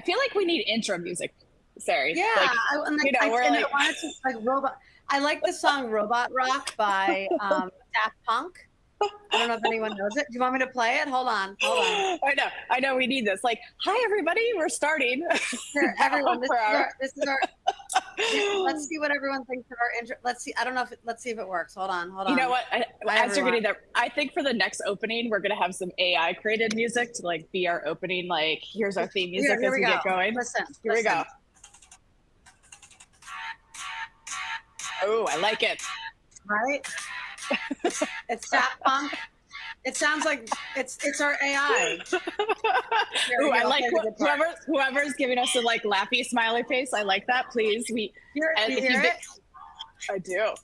feel like we need intro music, Sari. Yeah, like, I wanted to like robot. I like the song "Robot Rock" by Daft Punk. I don't know if anyone knows it. Do you want me to play it? Hold on. I know. We need this. Like, hi everybody, we're starting. Here, everyone, this is our. Let's see what everyone thinks of our intro. Let's see. I don't know if let's see if it works. Hold on. You know what? As you're getting there, I think for the next opening, we're gonna have some AI created music to like be our opening. Like, here's our theme music as we get going. Listen. We go. Oh, I like it. Right? It's Daft Punk. It sounds like it's our AI. Ooh, I like whoever's giving us a like laughy smiley face. I like that. Please, you hear it? I do.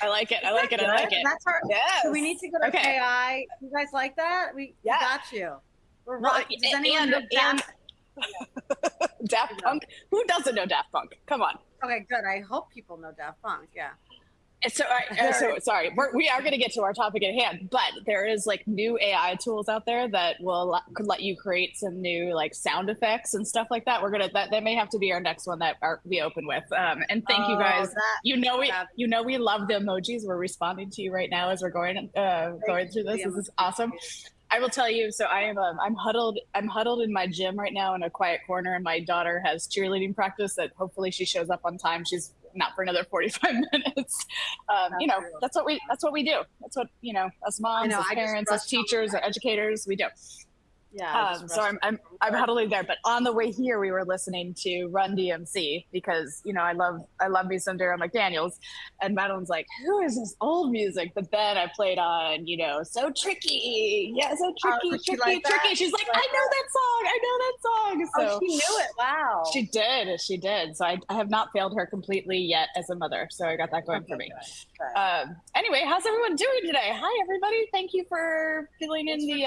I like it. I like it. That's our. Yes. So we need to go to AI. You guys like that? We got you. We're does anyone know Daft Punk? Who doesn't know Daft Punk? Come on. Okay, good. I hope people know Daft Punk. Yeah. So sorry, we are going to get to our topic at hand, but there is like new AI tools out there that could let you create some new like sound effects and stuff like that. That may have to be our next one that we open with. And thank you guys. We love the emojis. We're responding to you right now as we're going through this. This is awesome. I will tell you. So I'm huddled in my gym right now in a quiet corner, and my daughter has cheerleading practice that hopefully she shows up on time. She's not for another 45 minutes. That's what we do. That's what, us moms, as parents, as teachers, or educators, we do. Yeah. So I'm huddling there, but on the way here, we were listening to Run DMC because, I love me some Darryl McDaniels, and Madeline's like, who is this old music? But then I played on, So Tricky. Yeah. So tricky. She's like, I know that song. So she knew it. Wow. She did. So I have not failed her completely yet as a mother. So I got that going for me. Anyway, how's everyone doing today? Hi, everybody. Thank you for filling in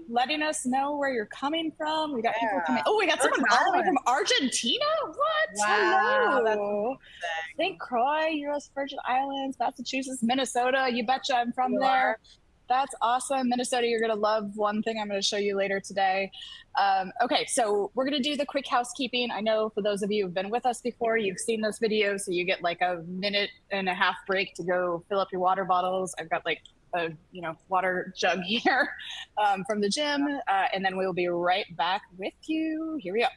letting us know where you're coming from. We got people coming. Oh, we got someone all the way from Argentina. What? Wow. Hello. St. Croix, U.S. Virgin Islands, Massachusetts, Minnesota. You betcha I'm from there. That's awesome. Minnesota, you're going to love one thing I'm going to show you later today. Okay, so we're going to do the quick housekeeping. I know for those of you who've been with us before, you've seen those videos, so you get like a minute and a half break to go fill up your water bottles. I've got like a water jug here from the gym, and then we'll be right back with you. Here we go.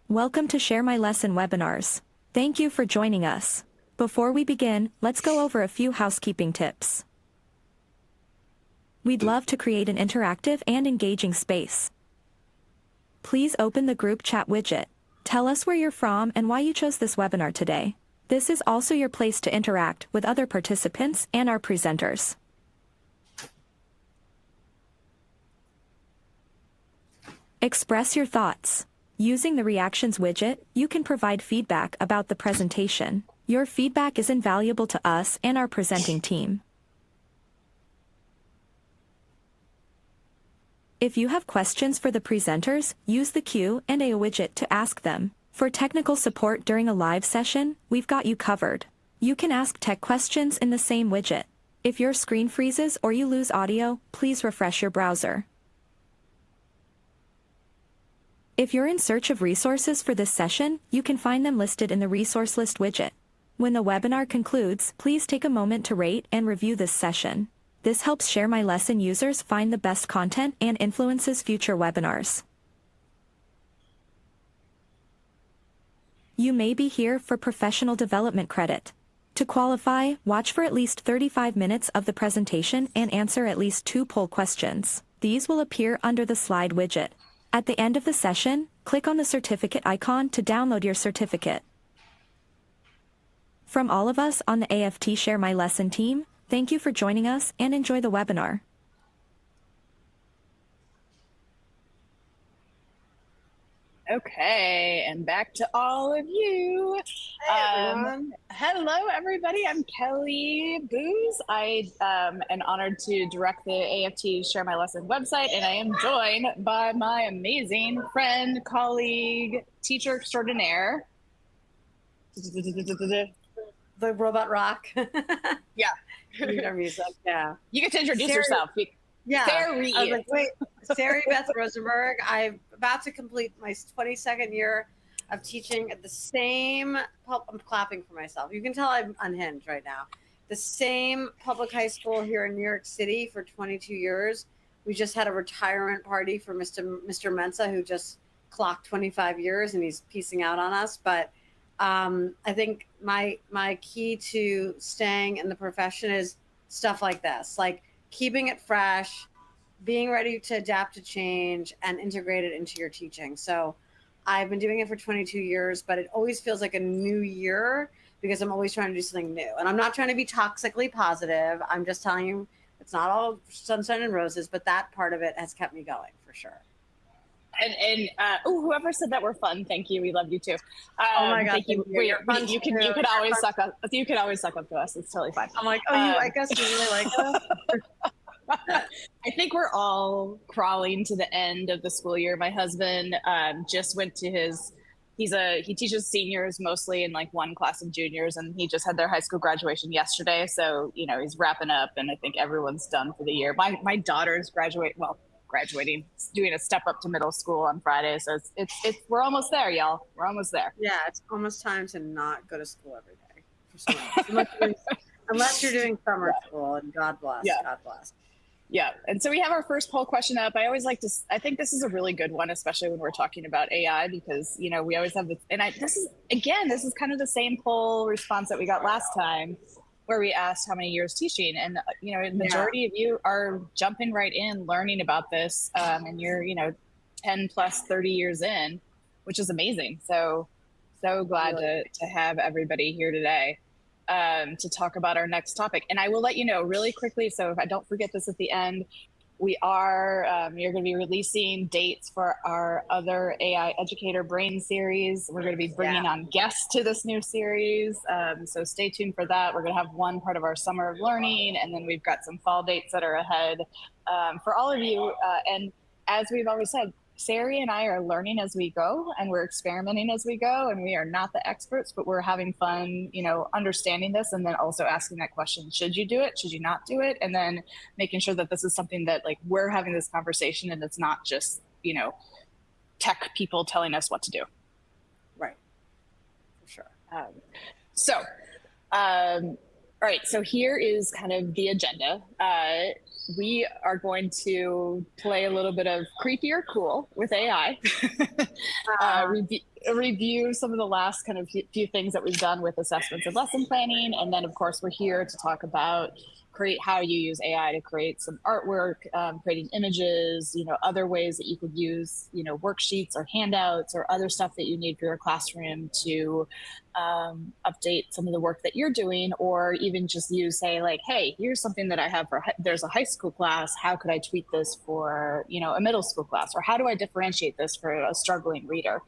Welcome to Share My Lesson webinars. Thank you for joining us. Before we begin, let's go over a few housekeeping tips. We'd love to create an interactive and engaging space. Please open the group chat widget. Tell us where you're from and why you chose this webinar today. This is also your place to interact with other participants and our presenters. Express your thoughts. Using the reactions widget, you can provide feedback about the presentation. Your feedback is invaluable to us and our presenting team. If you have questions for the presenters, use the Q&A widget to ask them. For technical support during a live session, we've got you covered. You can ask tech questions in the same widget. If your screen freezes or you lose audio, please refresh your browser. If you're in search of resources for this session, you can find them listed in the resource list widget. When the webinar concludes, please take a moment to rate and review this session. This helps Share My Lesson users find the best content and influences future webinars. You may be here for professional development credit. To qualify, watch for at least 35 minutes of the presentation and answer at least 2 poll questions. These will appear under the slide widget. At the end of the session, click on the certificate icon to download your certificate. From all of us on the AFT Share My Lesson team, thank you for joining us and enjoy the webinar. Okay, and back to all of you. Hey, everyone. Hello, everybody. I'm Kelly Booz. I am honored to direct the AFT Share My Lesson website, and I am joined by my amazing friend, colleague, teacher extraordinaire. The Robot Rock. Yeah. need our music. Yeah. You get to introduce Sari, yourself. Yeah. Sari. I was like, wait, Sari Beth Rosenberg. I'm about to complete my 22nd year of teaching at the same, I'm clapping for myself. You can tell I'm unhinged right now. The same public high school here in New York City for 22 years. We just had a retirement party for Mr. Mensa, who just clocked 25 years and he's piecing out on us. But I think my key to staying in the profession is stuff like this, like keeping it fresh, being ready to adapt to change and integrate it into your teaching. So I've been doing it for 22 years, but it always feels like a new year because I'm always trying to do something new. And I'm not trying to be toxically positive. I'm just telling you it's not all sunshine and roses, but that part of it has kept me going for sure. And whoever said that we're fun, thank you. We love you too. Oh my God, thank you. You can always suck up. You can always suck up to us. It's totally fine. I'm like, I guess you really like us. I think we're all crawling to the end of the school year. My husband just went to he teaches seniors mostly in like one class of juniors, and he just had their high school graduation yesterday. So, he's wrapping up, and I think everyone's done for the year. My daughter's graduating, doing a step up to middle school on Friday. So it's we're almost there, y'all. We're almost there. Yeah, it's almost time to not go to school every day for some unless you're doing summer school, and God bless. Yeah. God bless. Yeah. And so we have our first poll question up. I think this is a really good one, especially when we're talking about AI, because, we always have this, and this is kind of the same poll response that we got last time, where we asked how many years teaching. And, the majority of you are jumping right in, learning about this. And you're, 10 plus 30 years in, which is amazing. So glad to have everybody here today. To talk about our next topic. And I will let you know really quickly, so if I don't forget this at the end, you're going to be releasing dates for our other AI Educator Brain series. We're going to be bringing on guests to this new series. So stay tuned for that. We're going to have one part of our summer of learning, and then we've got some fall dates that are ahead for all of you. And as we've always said, Sari and I are learning as we go, and we're experimenting as we go, and we are not the experts, but we're having fun, understanding this, and then also asking that question, should you do it? Should you not do it? And then making sure that this is something that like we're having this conversation, and it's not just, tech people telling us what to do. Right. For sure. All right. So here is kind of the agenda. We are going to play a little bit of creepy or cool with AI, review some of the last kind of few things that we've done with assessments and lesson planning. And then, of course, we're here to talk about how you use AI to create some artwork, creating images, other ways that you could use, worksheets or handouts or other stuff that you need for your classroom to update some of the work that you're doing, or even just use, say, like, hey, here's something that I have there's a high school class. How could I tweak this for, a middle school class? Or how do I differentiate this for a struggling reader?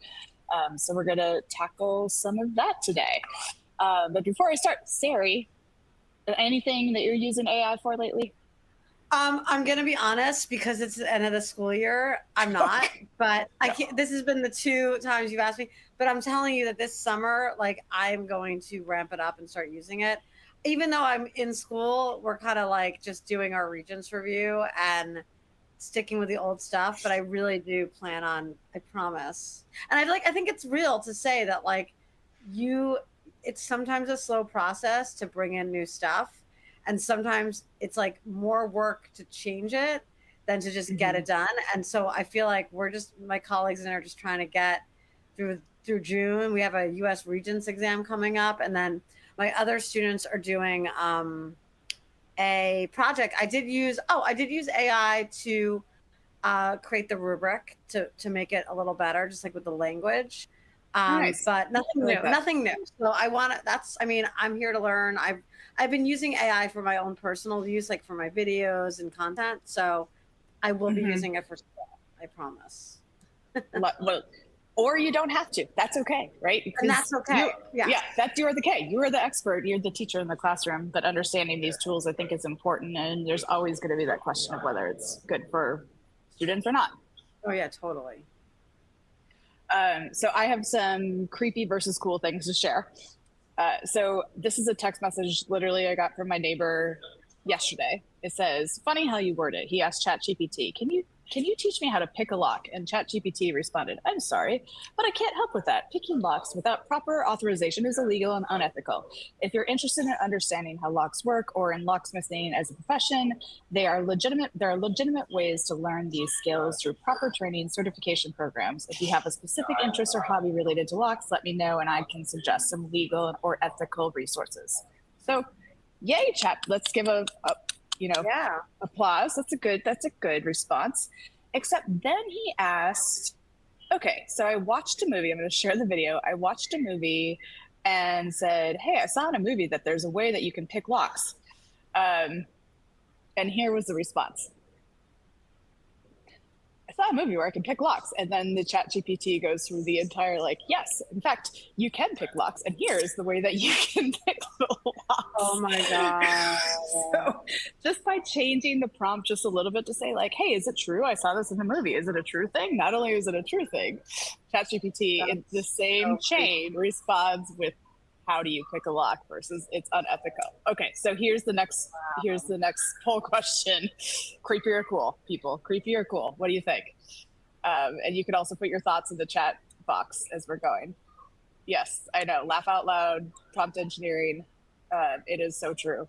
So we're going to tackle some of that today. But before I start, Sari, anything that you're using AI for lately? I'm going to be honest, because it's the end of the school year. I'm not, but this has been the 2 times you've asked me, but I'm telling you that this summer, like, I'm going to ramp it up and start using it. Even though I'm in school, we're kind of like just doing our Regents review and sticking with the old stuff, but I really do plan on, I promise. And I think it's real to say that, like, it's sometimes a slow process to bring in new stuff. And sometimes it's like more work to change it than to just get it done. And so I feel like my colleagues and I are just trying to get through June. We have a US Regents exam coming up. And then my other students are doing a project. I did use AI to create the rubric to make it a little better, just like with the language. Nice. But nothing new. So I'm here to learn. I've been using AI for my own personal use, like for my videos and content. So I will be using it for school. I promise. Well, or you don't have to. That's okay, right? Because and that's okay. You're the K. You are the expert. You're the teacher in the classroom. But understanding these tools, I think, is important. And there's always going to be that question of whether it's good for students or not. Oh yeah, totally. So I have some creepy versus cool things to share. So this is a text message literally I got from my neighbor yesterday. It says, funny how you word it. He asked ChatGPT, can you teach me how to pick a lock? And ChatGPT responded, I'm sorry, but I can't help with that. Picking locks without proper authorization is illegal and unethical. If you're interested in understanding how locks work or in locksmithing as a profession, there are legitimate ways to learn these skills through proper training certification programs. If you have a specific interest or hobby related to locks, let me know and I can suggest some legal or ethical resources. So yay, chat. Let's give a applause. That's a good response. Except then he asked, okay, so I watched a movie. I'm going to share the video. I watched a movie and said, hey, I saw in a movie that there's a way that you can pick locks. And here was the response. I saw a movie where I can pick locks. And then the ChatGPT goes through the entire, like, yes, in fact, you can pick locks. And here's the way that you can pick the locks. Oh my God. So just by changing the prompt just a little bit to say, like, hey, is it true? I saw this in the movie. Is it a true thing? Not only is it a true thing, ChatGPT in the same chain responds with, how do you pick a lock versus it's unethical. Okay, so here's the next poll question. Creepy or cool, people? Creepy or cool? What do you think? And you can also put your thoughts in the chat box as we're going. Yes, I know. Laugh out loud, prompt engineering. It is so true.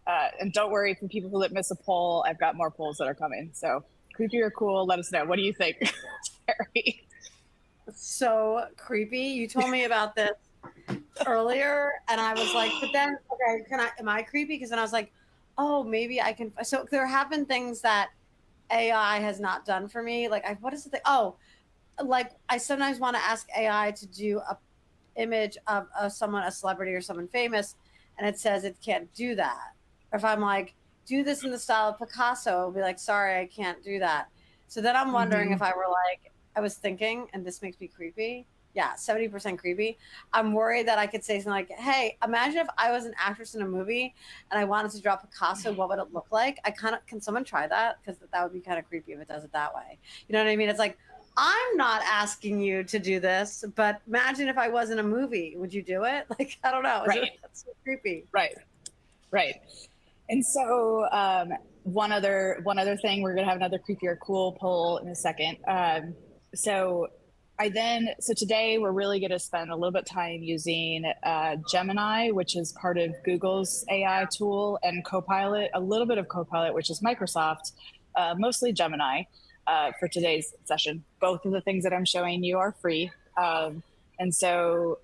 And don't worry, for people that miss a poll, I've got more polls that are coming. So creepy or cool, let us know. What do you think, Sari? So creepy. You told me about this earlier and I was like, but then, okay, am I creepy? Because then I was like, oh, maybe I can. So there have been things that AI has not done for me. Like, what is the thing? Oh, like I sometimes want to ask AI to do a image of someone, a celebrity or someone famous, and it says it can't do that. Or if I'm like, do this in the style of Picasso, it'll be like, sorry, I can't do that. So then I'm wondering if I were like, I was thinking, and this makes me creepy. Yeah, 70% creepy. I'm worried that I could say something like, hey, imagine if I was an actress in a movie and I wanted to draw Picasso, what would it look like? Can someone try that? Because that would be kind of creepy if it does it that way. You know what I mean? It's like, I'm not asking you to do this, but imagine if I was in a movie, would you do it? Like, I don't know. Right. That's so creepy. Right. And so one other thing, we're gonna have another creepy or cool poll in a second. So today we're really going to spend a little bit of time using Gemini, which is part of Google's AI tool, and Copilot, a little bit of Copilot, which is Microsoft, mostly Gemini for today's session. Both of the things that I'm showing you are free. And so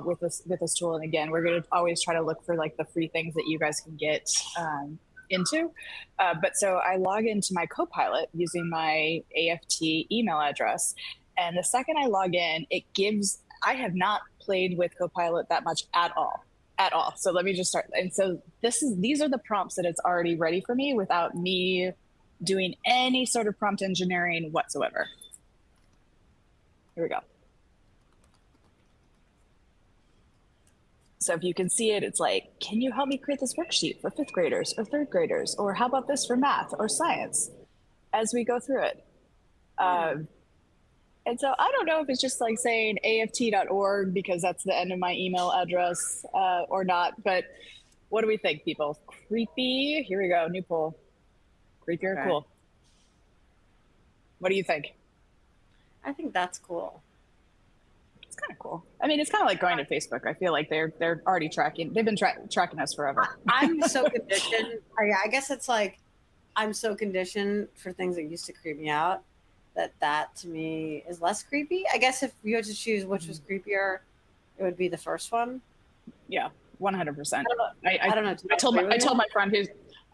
with this tool, and again, we're going to always try to look for like the free things that you guys can get into. But so I log into my Copilot using my AFT email address. And the second I log in, I have not played with Copilot that much at all. So let me just start. And so these are the prompts that it's already ready for me without me doing any sort of prompt engineering whatsoever. Here we go. So if you can see it, it's like, can you help me create this worksheet for 5th graders or 3rd graders? Or how about this for math or science as we go through it? And so I don't know if it's just like saying aft.org because that's the end of my email address or not, but what do we think, people? Creepy? Here we go, new poll. Creepy or cool? What do you think? I think that's cool. It's kind of cool. I mean, it's kind of like going to Facebook. I feel like they're already tracking. They've been tracking us forever. I'm so conditioned. I guess it's like I'm so conditioned for things that used to creep me out that to me is less creepy. I guess if you had to choose which was creepier, it would be the first one. Yeah, 100%. I don't know. I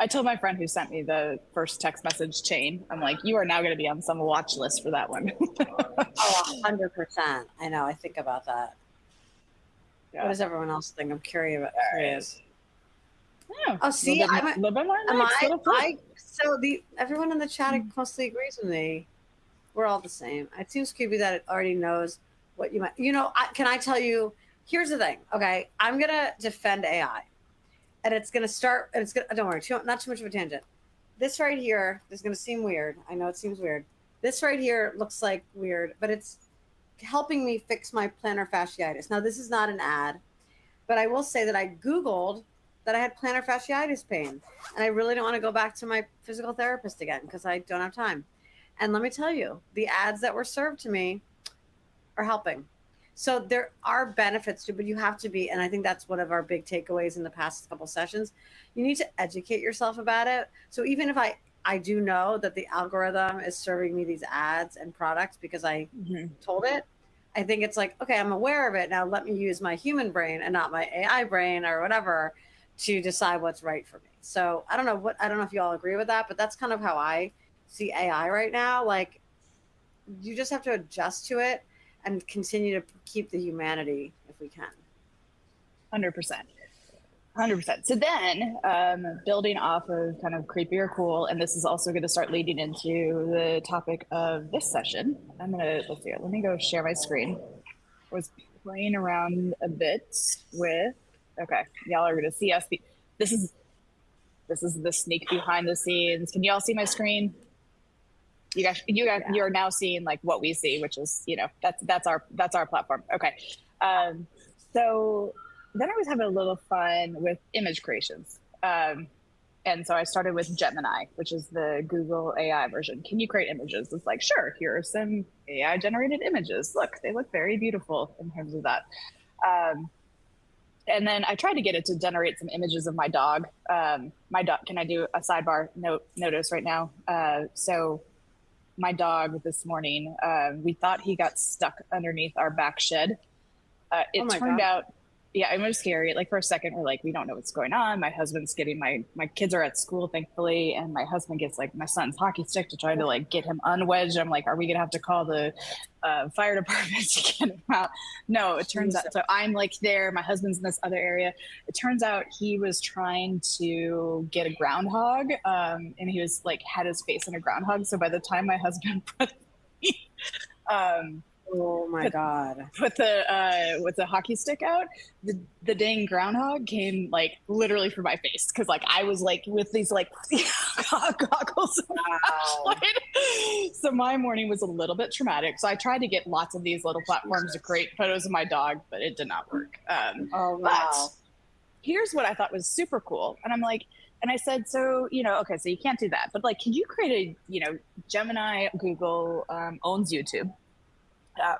told my friend who sent me the first text message chain, I'm like, you are now going to be on some watch list for that one. Oh, 100%. I know. I think about that. Yeah. What does everyone else think? I'm curious. Yeah, oh, see, everyone in the chat mostly agrees with me. We're all the same. It seems creepy that it already knows what you might. Can I tell you? Here's the thing. Okay, I'm gonna defend AI, and it's gonna start. And it's gonna. Don't worry. Not too much of a tangent. This right here is gonna seem weird. I know it seems weird. This right here looks like weird, but it's helping me fix my plantar fasciitis. Now, this is not an ad, but I will say that I Googled that I had plantar fasciitis pain. And I really don't want to go back to my physical therapist again because I don't have time. And let me tell you, the ads that were served to me are helping. So there are benefits to it, but you have to be, and I think that's one of our big takeaways in the past couple sessions. You need to educate yourself about it. So even if I do know that the algorithm is serving me these ads and products because I told it, I think it's like, okay, I'm aware of it. Now let me use my human brain and not my AI brain or whatever to decide what's right for me. So I don't know if you all agree with that, but that's kind of how I see AI right now. Like, you just have to adjust to it and continue to keep the humanity if we can. 100%. 100%. So then, building off of kind of creepy or cool, and this is also going to start leading into the topic of this session. Let's see, let me go share my screen. I was playing around a bit with, okay, y'all are going to see us. This is the sneak behind the scenes. Can you all see my screen? You guys, you are now seeing like what we see, which is, that's our platform. Okay. So then I was having a little fun with image creations. And so I started with Gemini, which is the Google AI version. Can you create images? It's like, sure, here are some AI generated images. Look, they look very beautiful in terms of that. And then I tried to get it to generate some images of my dog. My dog, can I do a sidebar notice right now? So my dog this morning, we thought he got stuck underneath our back shed. It turned out, yeah, it was scary. Like for a second, we're like, we don't know what's going on. My husband's getting my kids are at school, thankfully. And my husband gets like my son's hockey stick to try to like get him unwedged. I'm like, are we going to have to call the fire department to get him out? No, it turns out, so I'm like there, my husband's in this other area. It turns out he was trying to get a groundhog and he was like, had his face in a groundhog. So by the time my husband put oh my God. Put the with the hockey stick out, the dang groundhog came like literally for my face because like I was like with these like goggles. Wow. So my morning was a little bit traumatic. So I tried to get lots of these little platforms to create photos of my dog, but it did not work. Oh wow. But here's what I thought was super cool. And I'm like, and I said, so, okay, so you can't do that. But like, can you create Gemini, Google owns YouTube.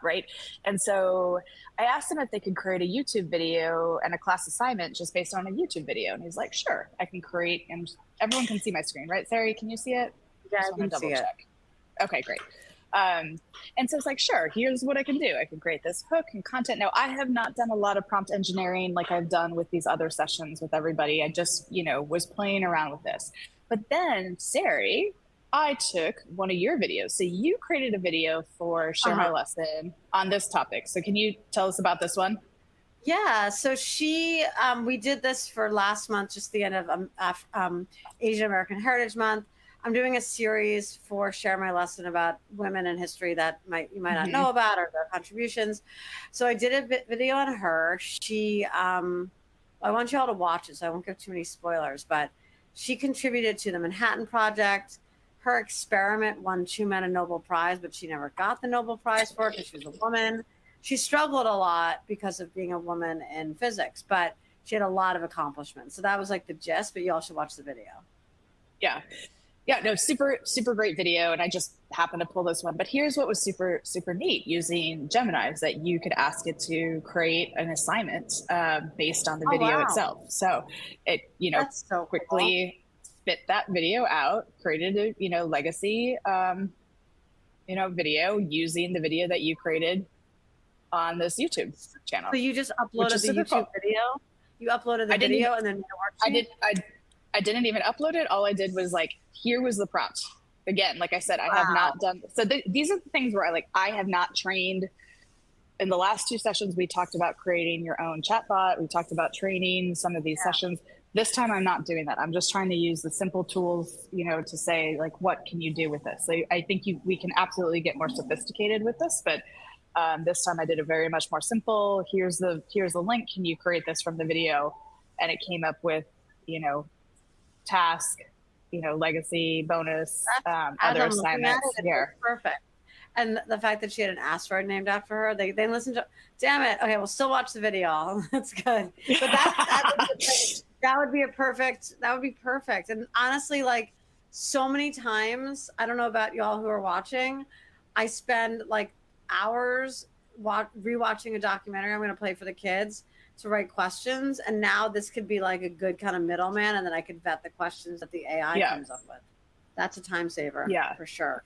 Right. And so I asked him if they could create a YouTube video and a class assignment just based on a YouTube video. And he's like, sure, I can create, and everyone can see my screen, right? Sari, can you see it? Yeah, I can see it. Okay, great. And so it's like, sure, here's what I can do. I can create this hook and content. Now, I have not done a lot of prompt engineering like I've done with these other sessions with everybody. I just, was playing around with this. But then, Sari, I took one of your videos. So you created a video for Share My Lesson on this topic. So can you tell us about this one? Yeah. So we did this for last month, just the end of Asian American Heritage Month. I'm doing a series for Share My Lesson about women in history that you might not know about or their contributions. So I did a video on her. I want you all to watch it, so I won't give too many spoilers, but she contributed to the Manhattan Project. Her experiment won 2 men a Nobel Prize, but she never got the Nobel Prize for it because she was a woman. She struggled a lot because of being a woman in physics, but she had a lot of accomplishments. So that was like the gist, but you all should watch the video. Yeah. Yeah, no, super, super great video. And I just happened to pull this one. But here's what was super, super neat using Gemini is that you could ask it to create an assignment based on the video itself. So it, That's so quickly cool. spit that video out, created a, legacy, video using the video that you created on this YouTube channel. So you just uploaded the YouTube video? You uploaded the video and then I didn't even upload it. All I did was like, here was the prompt. Again, like I said, I have not done. So these are the things where I have not trained. In the last 2 sessions, we talked about creating your own chatbot. We talked about training some of these sessions. This time I'm not doing that. I'm just trying to use the simple tools, to say like, what can you do with this? So I think we can absolutely get more sophisticated with this, but this time I did it very much more simple. Here's the link. Can you create this from the video? And it came up with, task, legacy, bonus, other assignments here. Perfect. And the fact that she had an asteroid named after her, they listened to, damn it. Okay, we'll still watch the video. That's good. But that's That would be perfect. And honestly, like so many times, I don't know about y'all who are watching, I spend like hours rewatching a documentary I'm going to play for the kids to write questions. And now this could be like a good kind of middleman, and then I could vet the questions that the AI comes up with. That's a time saver, for sure.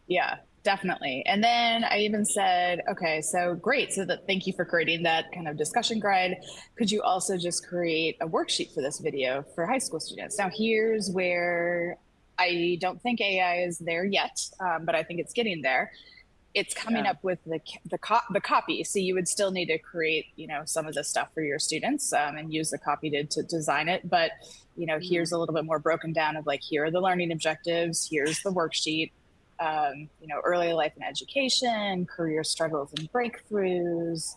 Yeah, definitely. And then I even said, okay, so great. So thank you for creating that kind of discussion guide. Could you also just create a worksheet for this video for high school students? Now, here's where I don't think AI is there yet, but I think it's getting there. It's coming up with the copy. So you would still need to create, some of the stuff for your students and use the copy to design it. But, here's a little bit more broken down of like, here are the learning objectives. Here's the worksheet. Early life and education, career struggles and breakthroughs.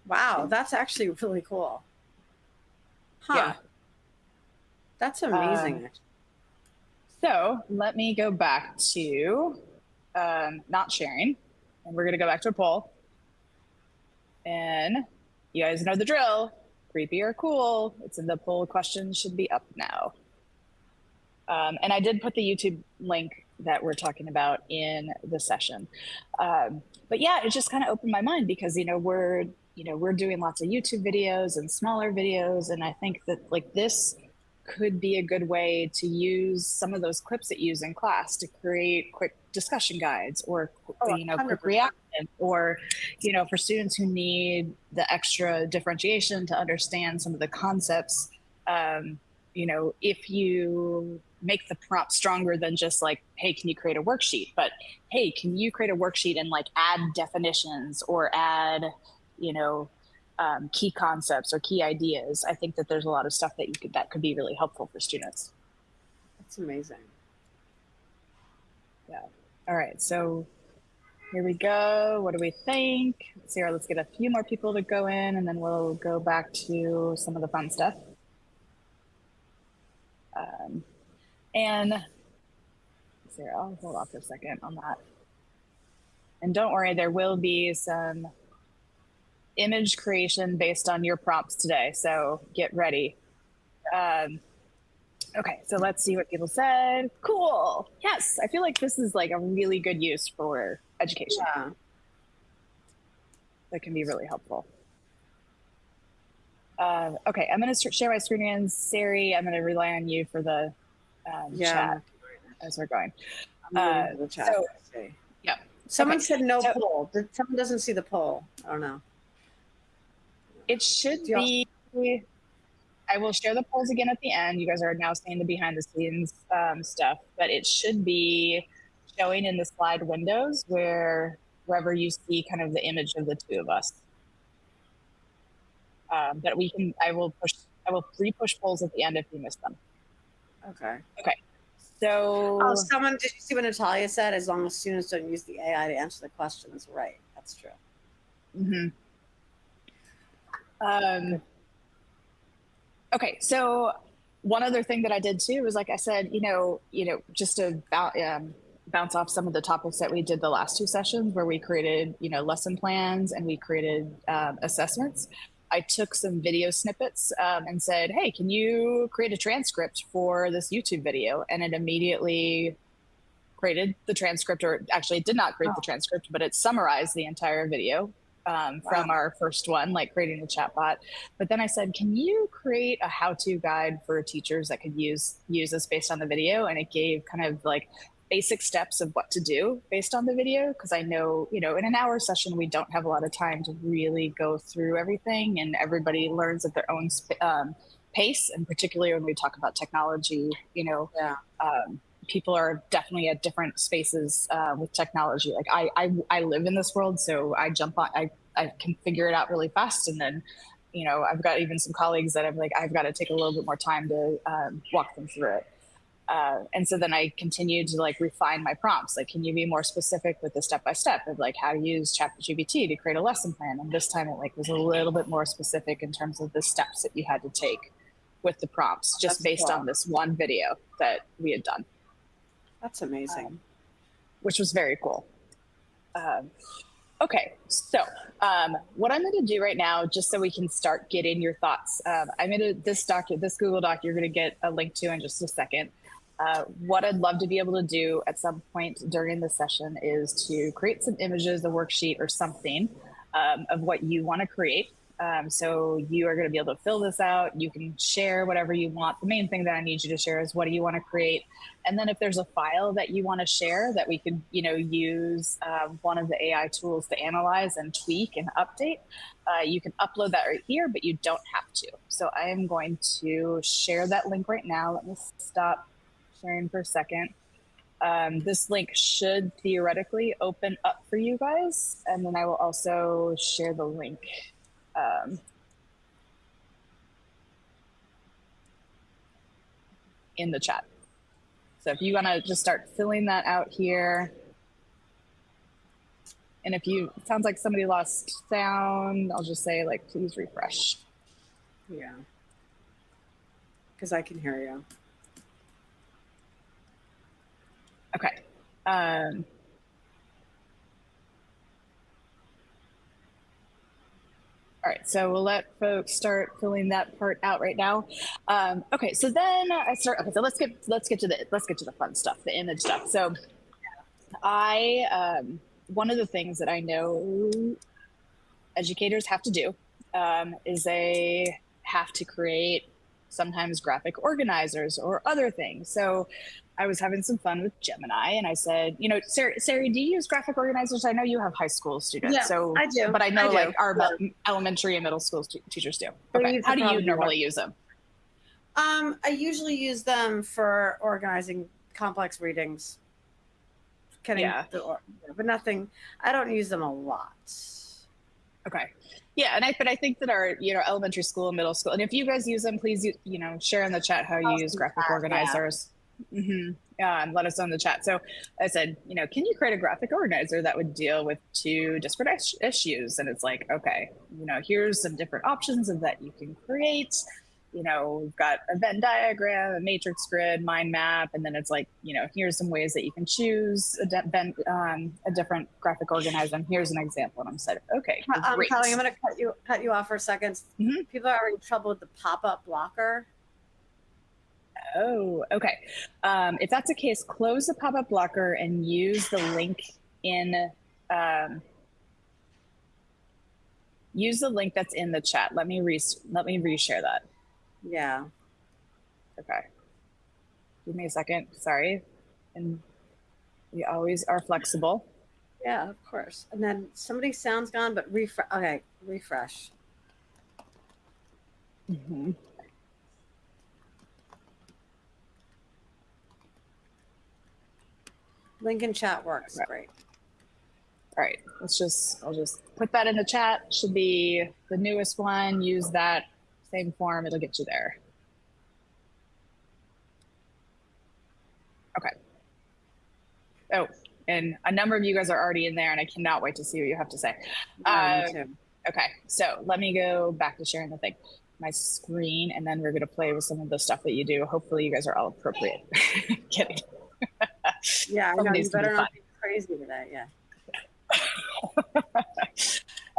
Wow, that's actually really cool. Huh. Yeah. That's amazing. So let me go back to not sharing, and we're going to go back to a poll. And you guys know the drill. Creepy or cool. It's in the poll. Questions should be up now. And I did put the YouTube link that we're talking about in the session. But yeah, it just kind of opened my mind because, we're doing lots of YouTube videos and smaller videos. And I think that like this could be a good way to use some of those clips that you use in class to create quick discussion guides or, quick reaction, or, for students who need the extra differentiation to understand some of the concepts. If you make the prompt stronger than just like, hey, can you create a worksheet? But hey, can you create a worksheet and like add definitions or add, key concepts or key ideas? I think that there's a lot of stuff that could be really helpful for students. That's amazing. Yeah. All right. So here we go. What do we think? Sarah, let's get a few more people to go in, and then we'll go back to some of the fun stuff. And Sarah, I'll hold off for a second on that. And don't worry, there will be some image creation based on your prompts today. So get ready. Okay, so let's see what people said. Cool. Yes, I feel like this is like a really good use for education. Yeah. That can be really helpful. Okay, I'm going to share my screen again. Sari, I'm going to rely on you for the chat as we're going. The chat. So, yeah. Someone said no poll. Someone doesn't see the poll. I don't know. It should be. I will share the polls again at the end. You guys are now seeing the behind the scenes stuff, but it should be showing in the slide windows wherever you see kind of the image of the two of us. But I will re-push polls at the end if you miss them. Okay. So. Oh, did you see what Natalia said? As long as students don't use the AI to answer the questions, right? That's true. Mm-hmm. Okay, so one other thing that I did too was, like I said, just to bounce off some of the topics that we did the last two sessions where we created, lesson plans and we created assessments. I took some video snippets and said, hey, can you create a transcript for this YouTube video? And it immediately created the transcript, or actually it did not create the transcript, but it summarized the entire video from our first one, like creating the chatbot. But then I said, can you create a how-to guide for teachers that could use this based on the video? And it gave kind of like basic steps of what to do based on the video, because I know, in an hour session, we don't have a lot of time to really go through everything, and everybody learns at their own pace. And particularly when we talk about technology, people are definitely at different spaces with technology. Like I live in this world, so I jump on, I can figure it out really fast. And then, I've got even some colleagues that I've got to take a little bit more time to walk them through it. And so then I continued to refine my prompts. Like, can you be more specific with the step-by-step of how to use ChatGPT to create a lesson plan? And this time it was a little bit more specific in terms of the steps that you had to take with the prompts, just based on this one video that we had done. That's amazing. Which was very cool. Okay, so what I'm going to do right now, just so we can start getting your thoughts, I'm going to, this Google Doc, you're going to get a link to in just a second. What I'd love to be able to do at some point during the session is to create some images, a worksheet or something of what you want to create. So you are going to be able to fill this out. You can share whatever you want. The main thing that I need you to share is what do you want to create? And then if there's a file that you want to share that we could, use one of the AI tools to analyze and tweak and update, you can upload that right here, but you don't have to. So I am going to share that link right now. Let me stop sharing for a second. This link should theoretically open up for you guys. And then I will also share the link in the chat. So if you want to just start filling that out here. And if it sounds like somebody lost sound, I'll just say like, please refresh. Yeah. Because I can hear you. Okay. All right, so we'll let folks start filling that part out right now. Okay, so then I start. Okay, so let's get to the fun stuff, the image stuff. So, one of the things that I know educators have to do is they have to create sometimes graphic organizers or other things. So I was having some fun with Gemini and I said, Sari, do you use graphic organizers? I know you have high school students. Yeah, so I do. But I know our elementary and middle school teachers do. Okay. How do you normally use them? I usually use them for organizing complex readings. But nothing, I don't use them a lot. Okay. Yeah, but I think that our elementary school and middle school, and if you guys use them, please share in the chat how you use graphic organizers. Yeah. Mm-hmm. And let us know in the chat. So I said, can you create a graphic organizer that would deal with two disparate issues? And it's like, okay, here's some different options of that you can create. We've got a Venn diagram, a matrix grid, mind map, and then it's like, here's some ways that you can choose a different graphic organizer. And here's an example. And I'm said, okay, great. Kelly, I'm going to cut you off for a second. Mm-hmm. People are having trouble with the pop-up blocker. Oh, okay. If that's the case, close the pop-up blocker and use the link in. Use the link that's in the chat. Let me reshare that. Yeah. Okay. Give me a second. Sorry. And we always are flexible. Yeah, of course. And then somebody's sound's gone, but refresh. Okay, refresh. Mm-hmm. Link in chat works. Right. Great. All right. I'll just put that in the chat. Should be the newest one. Use that same form. It'll get you there. Okay. Oh, and a number of you guys are already in there, and I cannot wait to see what you have to say. Me too. Okay, so let me go back to sharing my screen, and then we're going to play with some of the stuff that you do. Hopefully, you guys are all appropriate. Kidding. Yeah, I know. You better not be crazy today. Yeah.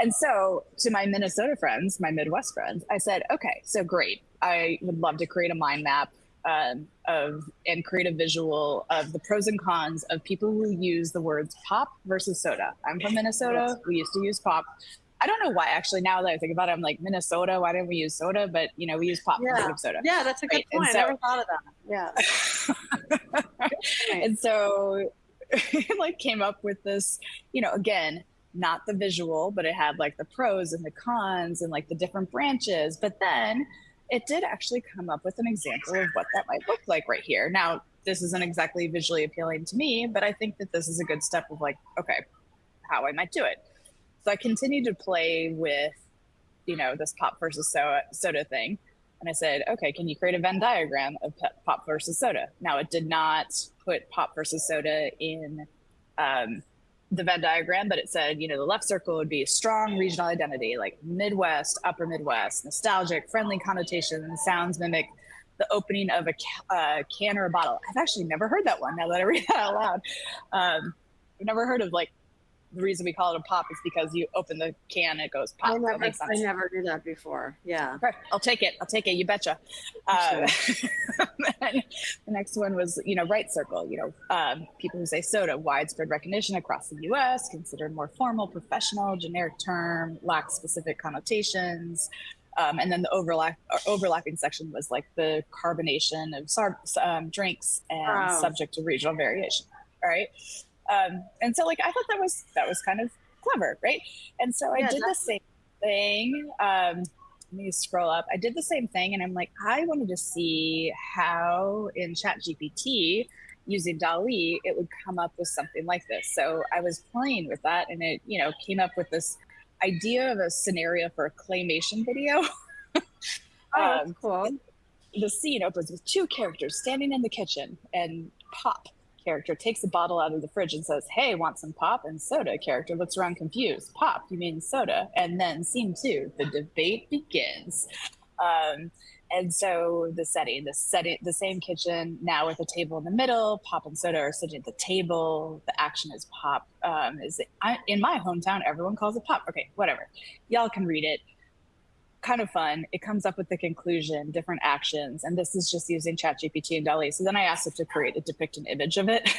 And so to my Minnesota friends, my Midwest friends, I said, okay, so great. I would love to create a mind map and create a visual of the pros and cons of people who use the words pop versus soda. I'm from Minnesota. We used to use pop. I don't know why, actually, now that I think about it, I'm like, Minnesota, why didn't we use soda? But, we use pop instead of soda. Yeah, that's a good point. I never thought of that. Yeah. And so it came up with this, again, not the visual, but it had the pros and the cons and the different branches. But then it did actually come up with an example of what that might look like right here. Now, this isn't exactly visually appealing to me, but I think that this is a good step of okay, how I might do it. So I continued to play with, this pop versus soda thing. And I said, okay, can you create a Venn diagram of pop versus soda? Now, it did not put pop versus soda in the Venn diagram, but it said, the left circle would be strong regional identity, like Midwest, upper Midwest, nostalgic, friendly connotation, sounds mimic the opening of a can or a bottle. I've actually never heard that one now that I read that out loud. I've never heard of the reason we call it a pop is because you open the can and it goes pop. I never did that before. Yeah. Okay, I'll take it. You betcha. The next one was, right circle, people who say soda, widespread recognition across the US, considered more formal, professional, generic term, lacks specific connotations. And then the overlapping section was like the carbonation of drinks and subject to regional variation. All right. And so like, I thought that was kind of clever. Right. And so I did the same thing. Let me scroll up. I did the same thing and I'm like, I wanted to see how in ChatGPT using DALL-E, it would come up with something like this. So I was playing with that and it, came up with this idea of a scenario for a claymation video. That's cool. The scene opens with two characters standing in the kitchen, and Pop character takes a bottle out of the fridge and says, "Hey, want some pop?" And Soda character looks around confused. "Pop, you mean soda?" And then scene 2, the debate begins. And so the same kitchen, now with a table in the middle. Pop and Soda are sitting at the table. The action is Pop. In my hometown, everyone calls it Pop. Okay, whatever. Y'all can read it. Kind of fun. It comes up with the conclusion, different actions. And this is just using ChatGPT and DALL-E. So then I asked it to depict an image of it.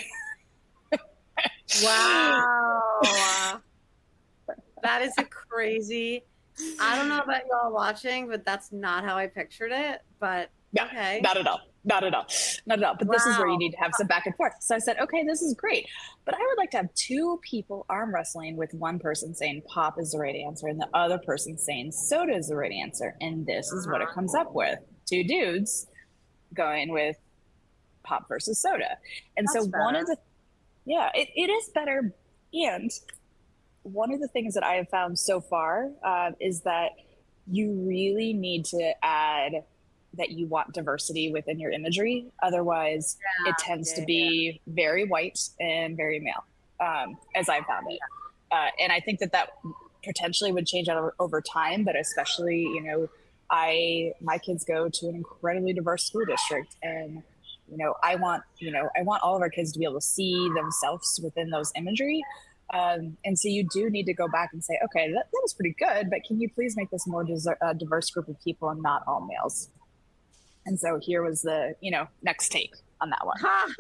Wow. That is a crazy... I don't know about y'all watching, but that's not how I pictured it. But yeah, okay. Not at all. But this is where you need to have some back and forth. So I said, okay, this is great. But I would like to have 2 people arm wrestling with one person saying Pop is the right answer and the other person saying soda is the right answer. And this is what it comes up with. 2 dudes going with Pop versus soda. And that's so better. It is better. And one of the things that I have found so far is that you really need to add that you want diversity within your imagery. Otherwise, it tends to be very white and very male, as I found it. And I think that potentially would change over time, but especially, my kids go to an incredibly diverse school district, and I want all of our kids to be able to see themselves within those imagery. And so you do need to go back and say, okay, that was pretty good, but can you please make this more diverse group of people and not all males? And so here was the, next take on that one. I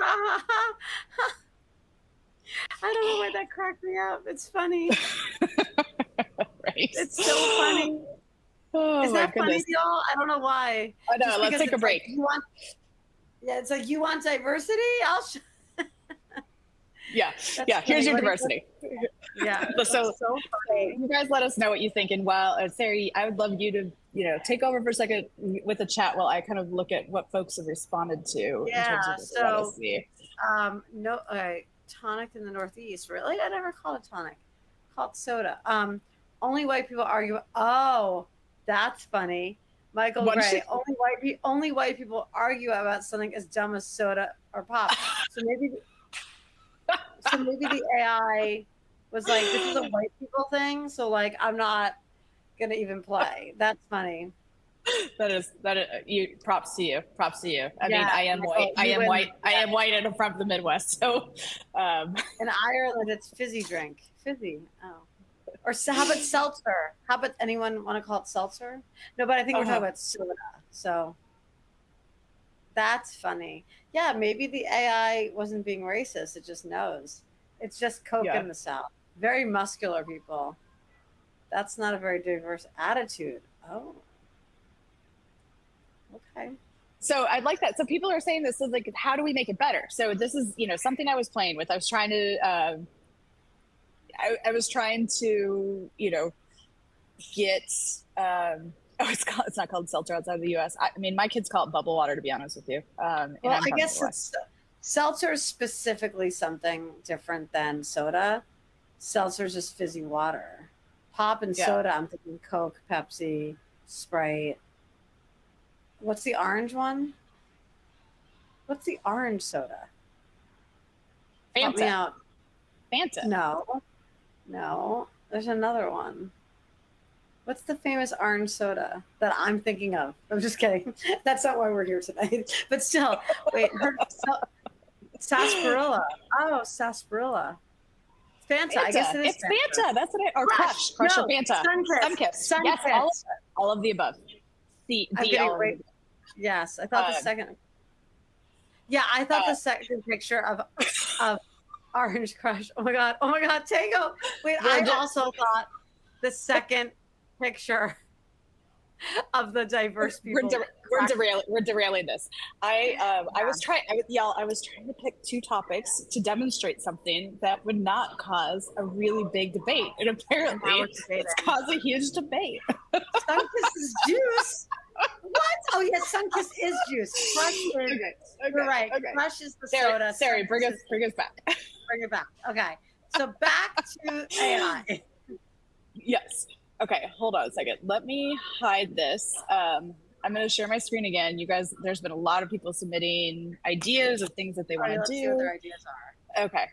don't know why that cracked me up. It's funny. Right. It's so funny. Oh, is that funny to y'all? I don't know why. I know. Let's take a break. Like it's like, you want diversity? Here's your diversity. Yeah. So funny. You guys let us know what you think. And Sari, I would love you to, take over for a second with the chat while I kind of look at what folks have responded to. Yeah. In terms of what see. Tonic in the Northeast. Really? I never called it tonic. Called soda. Only white people argue. Oh, that's funny. Michael Gray. Only white people argue about something as dumb as soda or pop. So maybe the AI was like, this is a white people thing, so like I'm not gonna even play. That's funny. That is you. Props to you. I mean, I am white. I am white and I'm from the Midwest. So, in Ireland, it's fizzy drink. Fizzy. Oh. Or how about seltzer? How about anyone want to call it seltzer? No, but I think we're talking about soda. So that's funny. Yeah, maybe the AI wasn't being racist. It just knows. It's just Coke in the South. Very muscular people. That's not a very diverse attitude. Oh. Okay. So I like that. So people are saying this is like, how do we make it better? So this is, something I was playing with. I was trying to, get, it's not called seltzer outside of the U.S. I mean, my kids call it bubble water, to be honest with you. Well, I guess seltzer is specifically something different than soda. Seltzer is just fizzy water. Pop and soda, I'm thinking Coke, Pepsi, Sprite. What's the orange one? What's the orange soda? Fanta. Help me out. Fanta. No. There's another one. What's the famous orange soda that I'm thinking of? I'm just kidding. That's not why we're here tonight. But still, wait. Sarsaparilla. Oh, sarsaparilla. It's Fanta. I guess it is It's Fanta. That's what or Crush no, or Fanta. Sunkiss. Yes, all of the above. Yes, I thought the second. Yeah, I thought the second picture of Orange Crush. Oh my god, Tango. Wait, I also thought the second picture of the diverse people. We're derailing this. I was trying to pick two topics to demonstrate something that would not cause a really big debate, and apparently it's caused a huge debate. Sunkiss is juice. What? Oh yes, Sunkiss is juice. Crush is. Okay. You're right. Okay. Crush is the soda. Sari, bring us back. Bring it back. Okay. So back to AI. Yes. Okay. Hold on a second. Let me hide this. I'm going to share my screen again. You guys, there's been a lot of people submitting ideas of things that they want to do. See what their ideas are. Okay.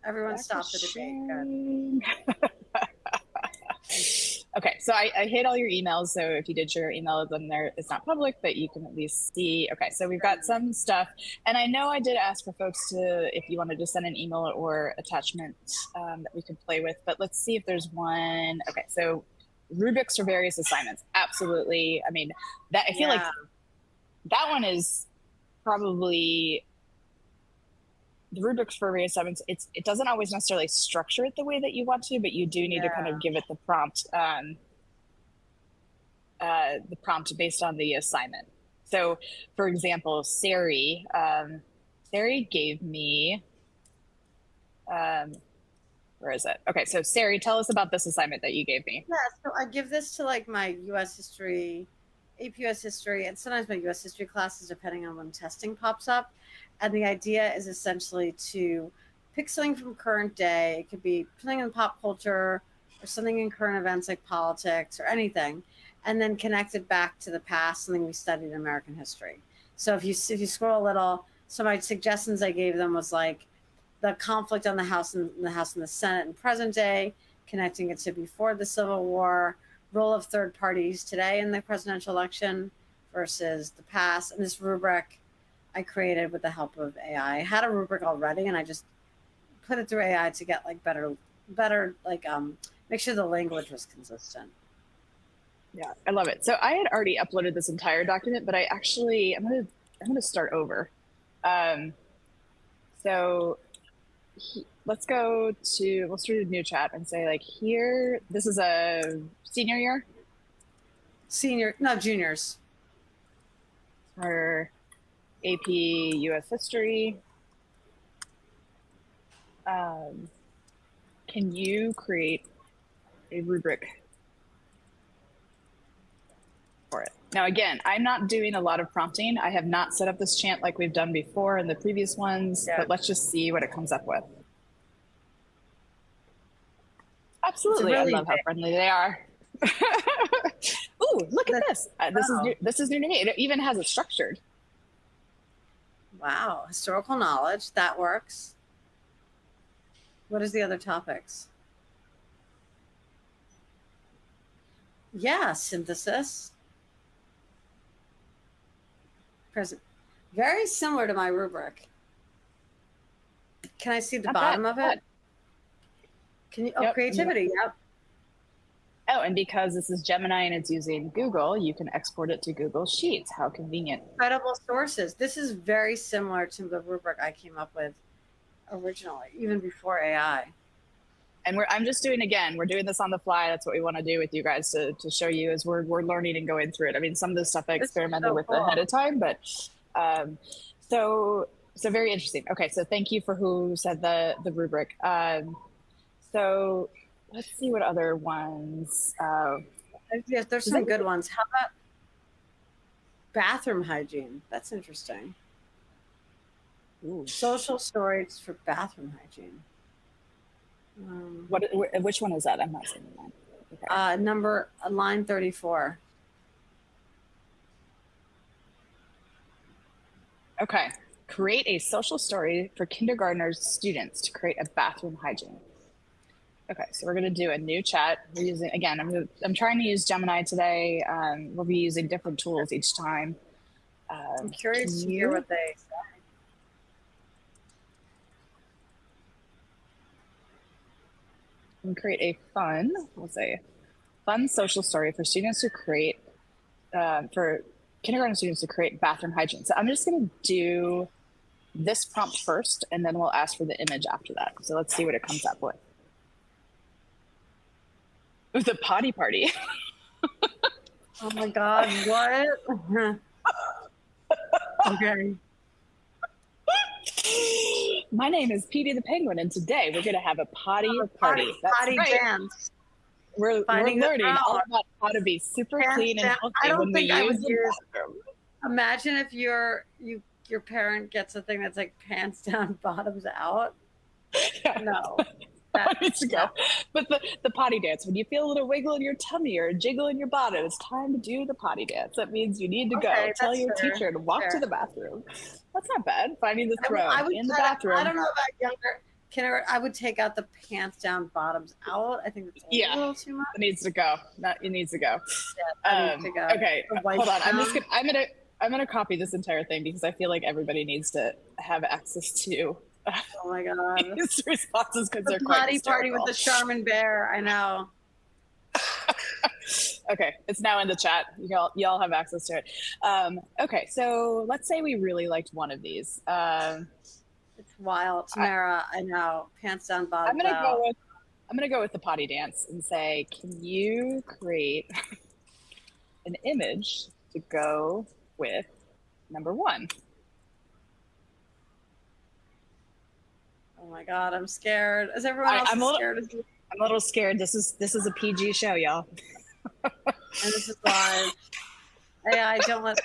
Everyone stop the debate. Good. Okay, so I hid all your emails. So if you did share your emails, then it's not public, but you can at least see. Okay, so we've got some stuff, and I know I did ask for folks if you wanted to send an email or attachment that we could play with. But let's see if there's one. Okay, so rubrics for various assignments. Absolutely. I mean, I feel like that one is probably. The rubrics for various assignments, it doesn't always necessarily structure it the way that you want to, but you do need to kind of give it the prompt based on the assignment. So, for example, Sari gave me, where is it? Okay, so Sari, tell us about this assignment that you gave me. Yeah, so I give this to like my U.S. history, AP U.S. history, and sometimes my U.S. history classes, depending on when testing pops up. And the idea is essentially to pick something from current day. It could be something in pop culture or something in current events like politics or anything, and then connect it back to the past, something we studied in American history. So if you scroll a little, so my suggestions I gave them was like the conflict on the House and the Senate in present day, connecting it to before the Civil War, role of third parties today in the presidential election versus the past, and this rubric I created with the help of AI. I had a rubric already, and I just put it through AI to get like better, like make sure the language was consistent. Yeah, I love it. So I had already uploaded this entire document, but I'm gonna start over. Let's go to let's do a new chat and say like here. This is a senior year. Juniors. For AP US History. Can you create a rubric for it? Now, again, I'm not doing a lot of prompting. I have not set up this chant like we've done before in the previous ones, but let's just see what it comes up with. Absolutely. I love how friendly they are. Ooh, look at this. This is new to me. It even has it structured. Wow, historical knowledge, that works. What is the other topics? Yeah, synthesis. Present. Very similar to my rubric. Can I see the bottom of it? Can you? Oh, creativity. Yep. Oh, and because this is Gemini and it's using Google, you can export it to Google Sheets. How convenient. Incredible sources. This is very similar to the rubric I came up with originally, even before AI. And we're doing this on the fly. That's what we want to do with you guys to show you as we're learning and going through it. I mean, some of the stuff I experimented with ahead of time, but so very interesting. Okay, so thank you for who said the rubric. So let's see what other ones. Yes, there's some good ones. How about bathroom hygiene? That's interesting. Ooh. Social stories for bathroom hygiene. Which one is that? I'm not seeing that. Okay. Line 34. Okay. Create a social story for kindergartners students to create a bathroom hygiene. Okay, so we're going to do a new chat. We're using, again, I'm trying to use Gemini today. We'll be using different tools each time. I'm curious to hear what they say. and create a fun, we'll say, fun social story for students to create, for kindergarten students to create bathroom hygiene. So I'm just going to do this prompt first, and then we'll ask for the image after that. So let's see what it comes up with. With a potty party. Oh my God, what? Okay. My name is Petey the Penguin, and today we're going to have a potty party. That's potty right. Dance. We're learning all about how to be super clean and healthy when we use the bathroom. Imagine if your parent gets a thing that's like pants down, bottoms out. Yeah. No. That needs to go. But the potty dance, when you feel a little wiggle in your tummy or a jiggle in your bottom, it's time to do the potty dance. That means you need to go. Tell your teacher to walk to the bathroom. That's not bad. Finding the throne in the bathroom. I don't know about younger kindergarten. I would take out the pants down, bottoms out. I think that's a little too much. It needs to go. It needs to go. Yeah, needs to go. Okay, hold on. I'm gonna copy this entire thing because I feel like everybody needs to have access to. Oh my God! These responses because they're quite potty party with the Charmin bear. I know. Okay, it's now in the chat. Y'all have access to it. Okay, so let's say we really liked one of these. It's wild, Tamara. I know. Pants down, bottoms out. I'm gonna go with the potty dance and say, can you create an image to go with number 1? Oh my God, I'm scared. Is everyone else scared? I'm a little scared. This is a PG show, y'all. And this is live. I don't let.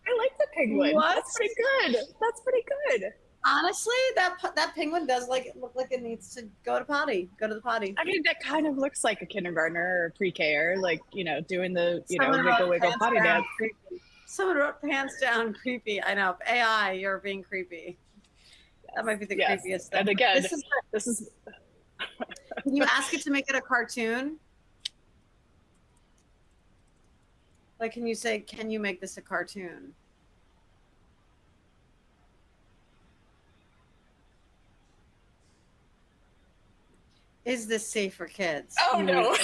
I like the penguin. What? That's pretty good. That's pretty good. Honestly, that penguin does look like it needs to go to the potty. I mean, that kind of looks like a kindergartner or pre-K-er, like, doing the wiggle potty dance. Creepy. Someone wrote pants down creepy. I know. AI, you're being creepy. That might be the creepiest thing. And again, this is Can you ask it to make it a cartoon? Like, can you say, can you make this a cartoon? Is this safe for kids? Oh no.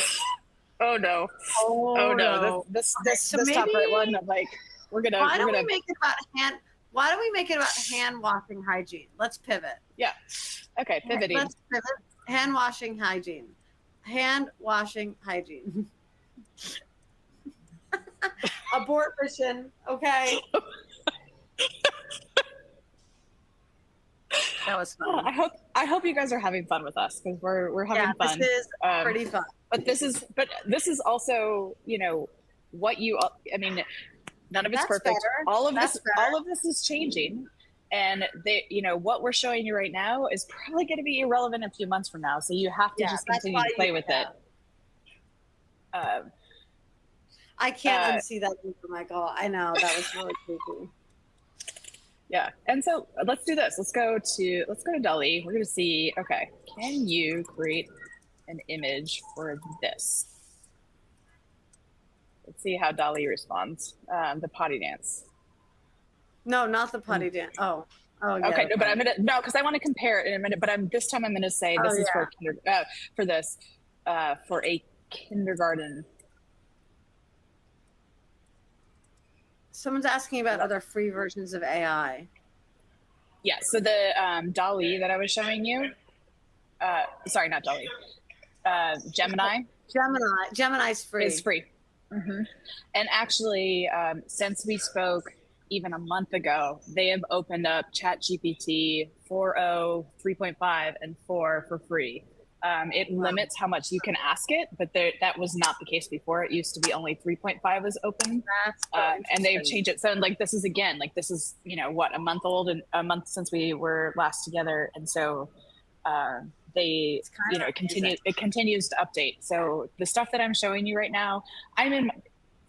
Oh no. Oh no. This top right one, I'm like, why don't we make it about hand washing hygiene? Let's pivot. Yeah. Okay, pivoting. Let's pivot. Hand washing hygiene. Hand washing hygiene. Abort mission. Okay. That was fun. I hope you guys are having fun with us because we're having fun. This is pretty fun. But this is also, what I mean, none of it's perfect. Better. All of this is changing. And what we're showing you right now is probably going to be irrelevant a few months from now. So you have to just continue to play with it. I can't unsee that, Michael. I know that was really creepy. Yeah, and so let's do this. Let's go to DALL-E. We're going to see. Okay, can you create an image for this? Let's see how DALL-E responds. The potty dance. No, not the potty dance. Oh, yeah. Okay, no, but because I want to compare it in a minute. But this time I'm gonna say this is for a kindergarten. Someone's asking about other free versions of AI. Yeah, so the DALL-E that I was showing you. Sorry, not DALL-E. Gemini. Gemini's free. Is free. Mm-hmm. And actually, since we spoke even a month ago, they have opened up ChatGPT 4.0, 3.5, and 4 for free. It limits how much you can ask it, but that was not the case before. It used to be only 3.5 was open, and they've changed it. So this is a month old and a month since we were last together, and so it continues to update. So the stuff that I'm showing you right now,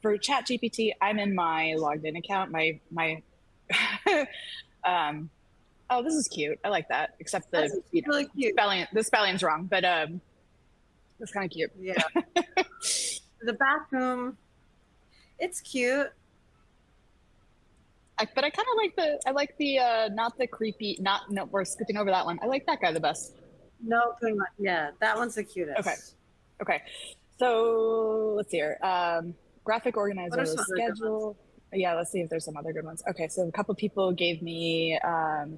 for ChatGPT, I'm in my logged in account. My oh, this is cute. I like that. Except really cute. The spelling's wrong, but it's kind of cute. Yeah. The bathroom, it's cute. But I kind of like the not the creepy. No, we're skipping over that one. I like that guy the best. No, yeah, that one's the cutest. Okay. So let's see here. Graphic What organizer are some other good ones? schedule. Yeah, let's see if there's some other good ones. Okay, so a couple people gave me a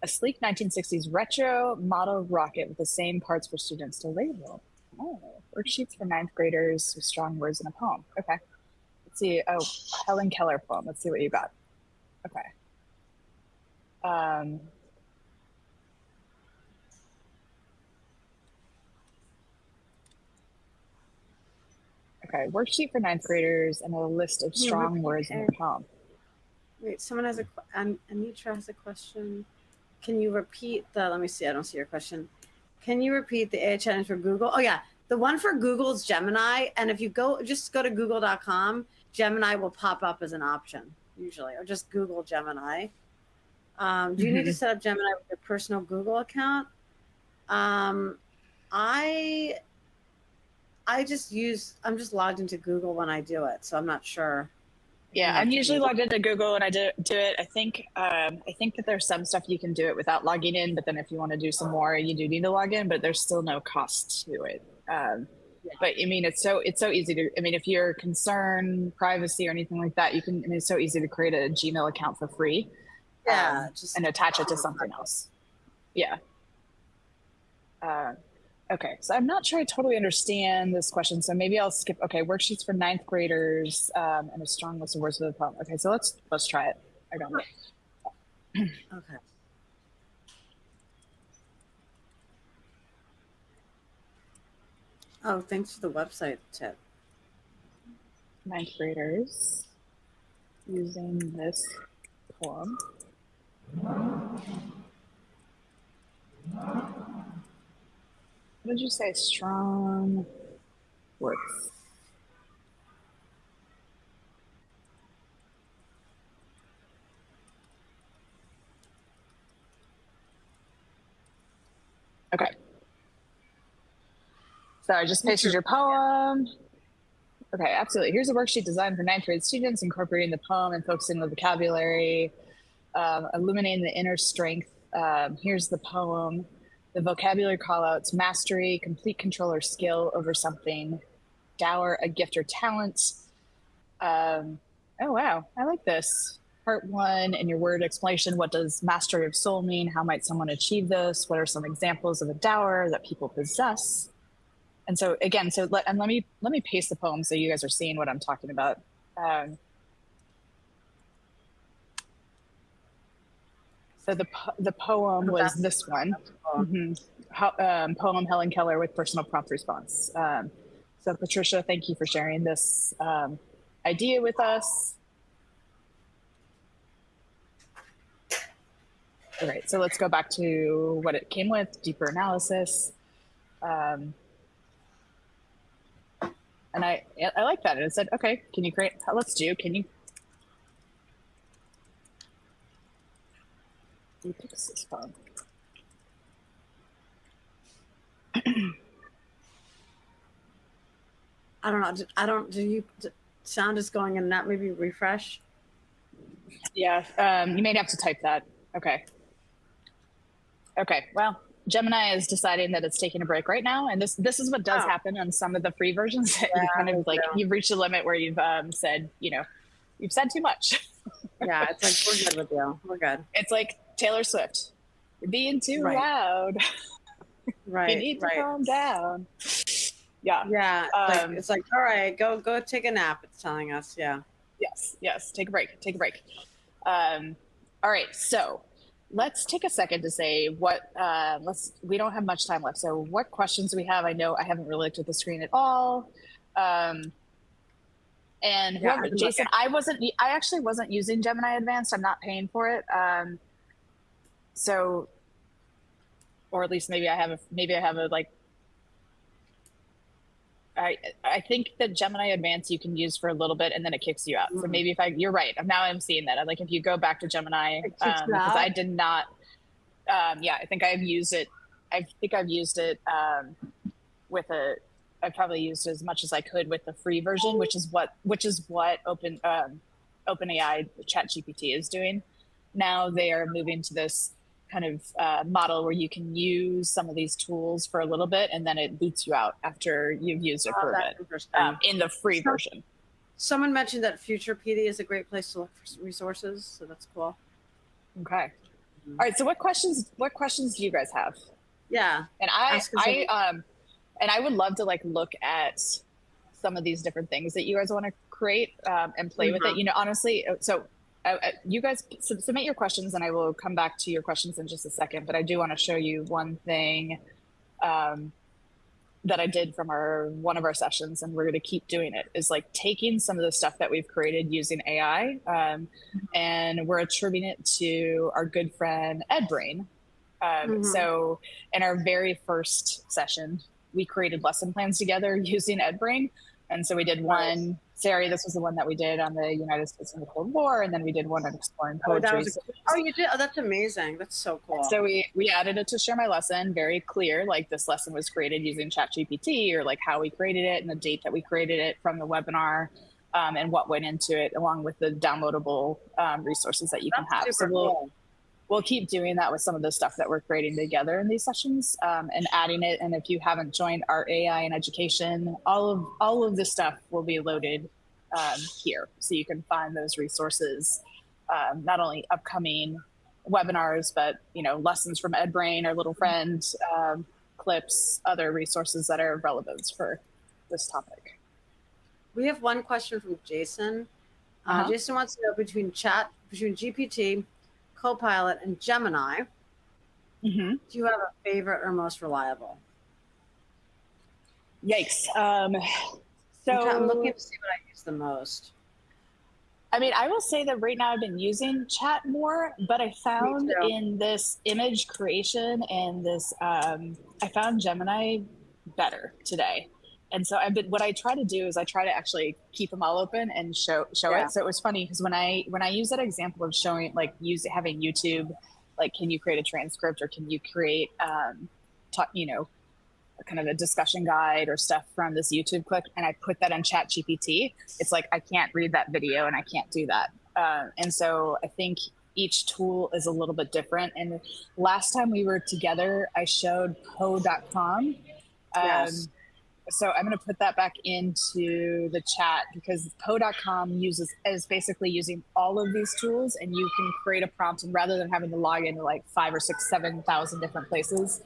sleek 1960s retro model rocket with the same parts for students to label. Oh, worksheets for ninth graders with strong words in a poem. Okay. Let's see. Oh, Helen Keller poem. Let's see what you got. Okay. Okay, worksheet for ninth graders and a list of strong words in a poem. Wait, someone has Anitra has a question. Can you repeat let me see, I don't see your question. Can you repeat the AI challenge for Google? Oh yeah, the one for Google is Gemini. And if you just go to google.com, Gemini will pop up as an option usually, or just Google Gemini. Do you need to set up Gemini with your personal Google account? I'm just logged into Google when I do it, so I'm not sure. Yeah, I'm usually logged into Google and I do it. I think that there's some stuff you can do it without logging in, but then if you want to do some more, you do need to log in, but there's still no cost to it. But I mean, it's so easy to. I mean, if you're concerned privacy or anything like that, you can. I mean, it's so easy to create a Gmail account for free. Yeah, and attach it to something else. Yeah. Okay, so I'm not sure I totally understand this question, so maybe I'll skip. Okay, worksheets for ninth graders and a strong list of words for the poem. Okay, so let's try it. I got it. Okay. Oh, thanks for the website tip. Ninth graders using this poem. What did you say? Strong words. Okay. So I just pasted your poem. Okay, absolutely. Here's a worksheet designed for ninth grade students, incorporating the poem and focusing on the vocabulary, illuminating the inner strength. Here's the poem. The vocabulary callouts: mastery, complete control or skill over something, dower, a gift or talent. Oh, wow. I like this. Part 1, in your word explanation, what does mastery of soul mean? How might someone achieve this? What are some examples of a dower that people possess? And so again, let me paste the poem so you guys are seeing what I'm talking about. So the poem was this one. Poem Helen Keller with personal prompt response. So Patricia, thank you for sharing this idea with us. All right, so let's go back to what it came with, deeper analysis. And I like that. And it said, okay, can you create, can you fix this phone? I don't know. Do sound is going in and out? Maybe refresh. Yeah, you may have to type that. Okay. Okay, well, Gemini is deciding that it's taking a break right now. And this is what does happen on some of the free versions. Yeah, you kind of you've reached a limit where you've said, you've said too much. Yeah, it's like, we're good with you. We're good. It's like Taylor Swift. You're being too loud. Right. You need to calm down. Yeah. Yeah. It's like, all right, go take a nap. It's telling us. Yeah. Yes. Take a break. All right. So let's take a second to say we don't have much time left. So what questions do we have? I know I haven't really looked at the screen at all. And Jason, I actually wasn't using Gemini Advanced. I'm not paying for it. So, or at least maybe I have I think that Gemini Advanced you can use for a little bit and then it kicks you out. So maybe you're right. Now I'm seeing that. If you go back to Gemini, because I did not, I think I've used it. I've probably used as much as I could with the free version, which is what OpenAI ChatGPT is doing. Now they are moving to this kind of model where you can use some of these tools for a little bit, and then it boots you out after you've used it for a bit in the free version. Someone mentioned that FuturePD is a great place to look for resources, so that's cool. Okay. All right. So what questions do you guys have? Yeah. And I would love to like look at some of these different things that you guys want to create and play with it. You know, honestly, so you guys submit your questions and I will come back to your questions in just a second, but I do want to show you one thing that I did from one of our sessions, and we're going to keep doing it, is like taking some of the stuff that we've created using AI and we're attributing it to our good friend EdBrain. So in our very first session, we created lesson plans together using EdBrain. And so we did one, Sari, this was the one that we did on the United States in the Cold War, and then we did one on exploring poetry. Oh, you did? Oh, that's amazing. That's so cool. So we added it to Share My Lesson, very clear, like this lesson was created using ChatGPT, or like how we created it and the date that we created it from the webinar, and what went into it, along with the downloadable resources that you can have. So we'll keep doing that with some of the stuff that we're creating together in these sessions, and adding it. And if you haven't joined our AI in education, all of this stuff will be loaded here. So you can find those resources, not only upcoming webinars, but, you know, lessons from EdBrain, our little friend, clips, other resources that are of relevance for this topic. We have one question from Jason. Jason wants to know between GPT, Copilot, and Gemini, do you have a favorite or most reliable? Yikes. So I'm looking to see what I use the most. I mean, I will say that right now I've been using chat more, but I found in this image creation and this, I found Gemini better today. And so what I try to do is I try to actually keep them all open and show it. So it was funny because when I use that example of showing, like having YouTube, like, can you create a transcript or can you create, you know, kind of a discussion guide or stuff from this YouTube clip, and I put that on ChatGPT, it's like, I can't read that video and I can't do that. And so I think each tool is a little bit different. And last time we were together, I showed Poe.com. So I'm going to put that back into the chat, because Poe.com is basically using all of these tools, and you can create a prompt, and rather than having to log into like 5,000 or 6,000, 7,000 different places,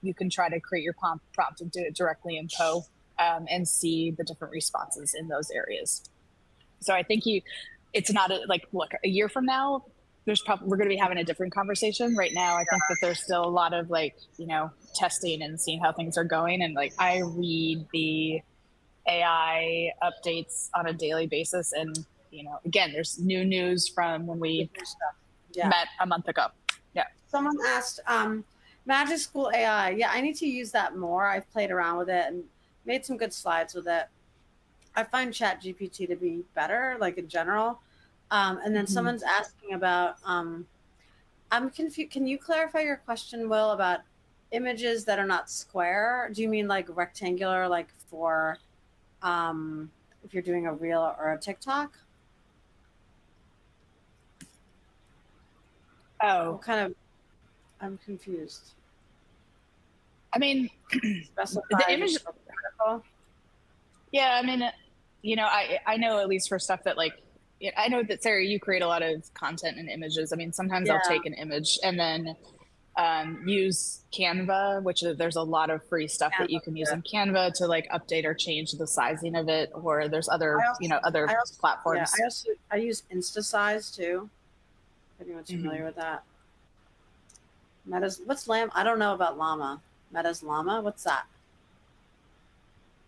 you can try to create your prompt and do it directly in Poe, and see the different responses in those areas. So I think it's not look, a year from now, we're going to be having a different conversation. Right now, I think that there's still a lot of testing and seeing how things are going. And I read the AI updates on a daily basis. And, again, there's new news from when we met a month ago. Yeah. Someone asked, Magic School AI. Yeah, I need to use that more. I've played around with it and made some good slides with it. I find ChatGPT to be better, in general. And then someone's asking about, I'm confused. Can you clarify your question, Will, about images that are not square? Do you mean rectangular, for if you're doing a reel or a TikTok? Oh, what kind of, I'm confused. I mean, the image. Yeah, I mean, I know, at least for stuff that I know that, Sari, you create a lot of content and images. I mean, sometimes I'll take an image and then use Canva, which there's a lot of free stuff that you can use in Canva to update or change the sizing of it. Or there's other, other platforms. Yeah, I use InstaSize too. If anyone's familiar with that. What's Llama? I don't know about Llama. Meta's Llama? What's that?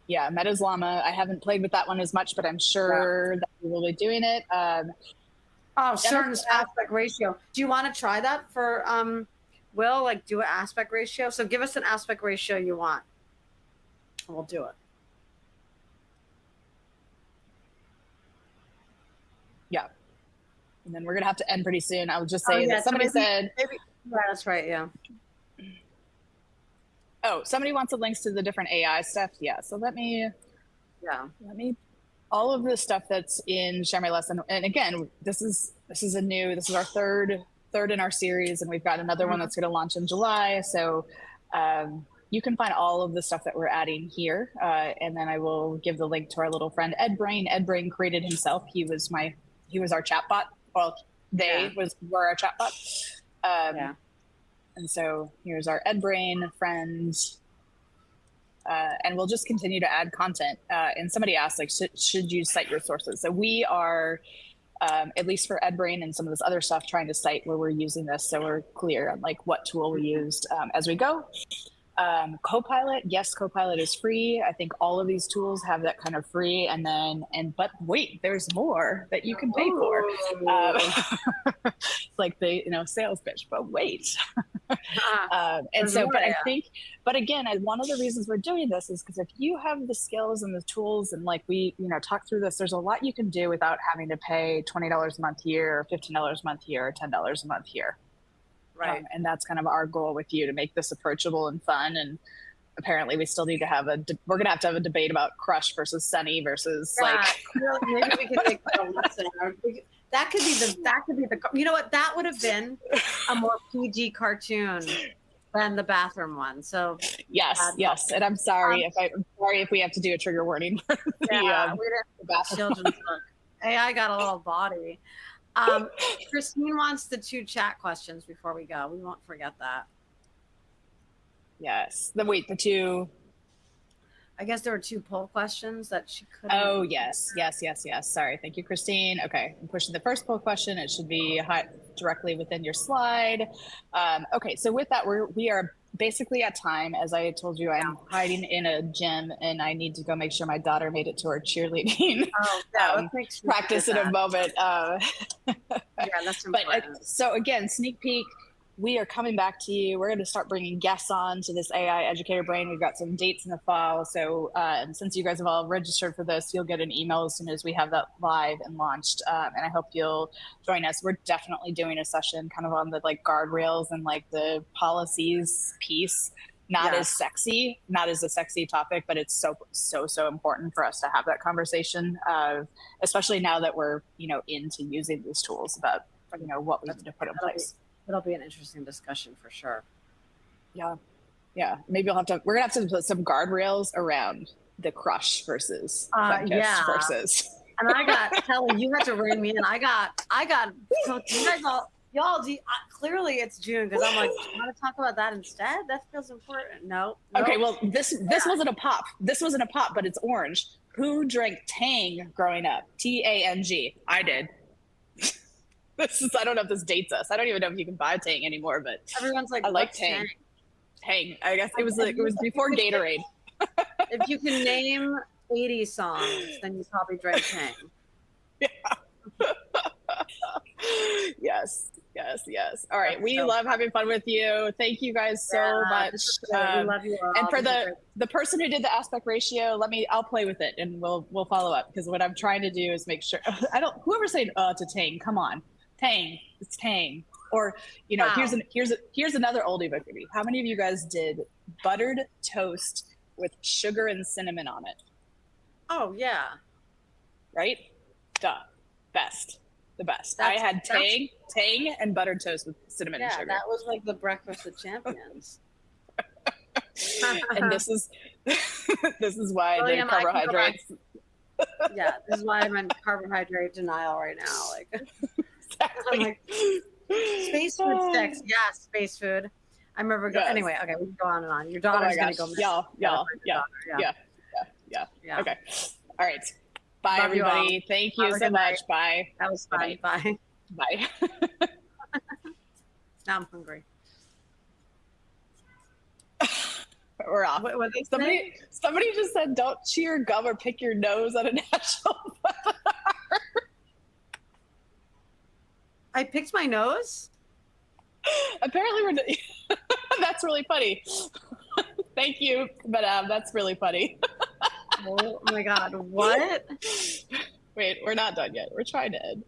Yeah, Meta's Llama. I haven't played with that one as much, but I'm sure that we will be doing it. Certain aspect ratio. Do you want to try that for Will? Do an aspect ratio? So give us an aspect ratio you want, and we'll do it. Yeah. And then we're going to have to end pretty soon. I will just say that somebody said... Yeah, that's right, yeah. Oh, somebody wants the links to the different AI stuff. Yeah, so let me, all of the stuff that's in Share My Lesson. And again, this is our third third in our series, and we've got another one that's going to launch in July. So you can find all of the stuff that we're adding here. And then I will give the link to our little friend, Ed Brain. Ed Brain created himself. He was our chatbot. Well, were our chatbot. And so here's our Ed Brain friend. And we'll just continue to add content. And somebody asked, like, should you cite your sources? So we are, at least for EdBrain and some of this other stuff, trying to cite where we're using this, so we're clear on like what tool we used as we go. Copilot, yes, Copilot is free. I think all of these tools have that kind of free, but wait, there's more that you can pay for. It's like the sales pitch, but wait. But again, one of the reasons we're doing this is because if you have the skills and the tools, and like we talk through this, there's a lot you can do without having to pay $20 a month here, or $15 a month here, or $10 a month here. Right. And that's kind of our goal with you, to make this approachable and fun. And apparently we still need to have we're going to have a debate about Crush versus Sunny versus maybe we can make a lesson. That could be the, you know what? That would have been a more PG cartoon than the bathroom one. So yes. And I'm sorry if we have to do a trigger warning for the bathroom. Children's book. AI got a little body. Christine wants the 2 chat questions before we go. We won't forget that. Yes. The 2. I guess there were 2 poll questions that she could. Oh, yes. Sorry. Thank you, Christine. Okay. I'm pushing the first poll question. It should be directly within your slide. Okay. So with that, we are basically at time. As I told you, I'm hiding in a gym, and I need to go make sure my daughter made it to her cheerleading practice in a moment. That's important. So again, sneak peek. We are coming back to you. We're going to start bringing guests on to this AI Educator Brain. We've got some dates in the fall. So since you guys have all registered for this, you'll get an email as soon as we have that live and launched. And I hope you'll join us. We're definitely doing a session kind of on the like guardrails and like the policies piece. Not as a sexy topic, but it's so important for us to have that conversation, especially now that we're, into using these tools about, what we need to put in place. It'll be an interesting discussion for sure. Yeah. Maybe we're gonna have to put some guardrails around the Crush versus versus. And I got Kelly. You had to rein me in. I got. So you guys y'all. Clearly it's June, because I'm like, do you want to talk about that instead? That feels important. No. Okay. Well, this wasn't a pop. This wasn't a pop, but it's orange. Who drank Tang growing up? Tang. I did. I don't know if this dates us. I don't even know if you can buy Tang anymore, but everyone's like, I like Tang. Tang. I guess it was before Gatorade. If you can name 80 songs, then you probably drank Tang. Yeah. Yes. All right. We love having fun with you. Thank you guys so much. We love you all. And for the person who did the aspect ratio, I'll play with it, and we'll follow up, because what I'm trying to do is make sure whoever said to Tang, come on. Tang, it's Tang. Or, here's another oldie but goodie. How many of you guys did buttered toast with sugar and cinnamon on it? Oh, yeah. Right? Duh. The best. I had Tang and buttered toast with cinnamon and sugar. That was like the breakfast of champions. And this is why the carbohydrates. This is why I'm in carbohydrate denial right now. Like, exactly. I'm like, space food sticks. Yeah, space food. I remember anyway, okay, we can go on and on. Your daughter's gonna go. Yeah. Okay. All right. Bye, everybody. Thank you so much. Bye. That was fun. Bye. Bye. Now I'm hungry. We're off. What somebody just said, "Don't chew your gum or pick your nose on a national webinar." I picked my nose? Apparently that's really funny. Thank you, but that's really funny. Oh my God, what? Wait, we're not done yet. We're trying to end.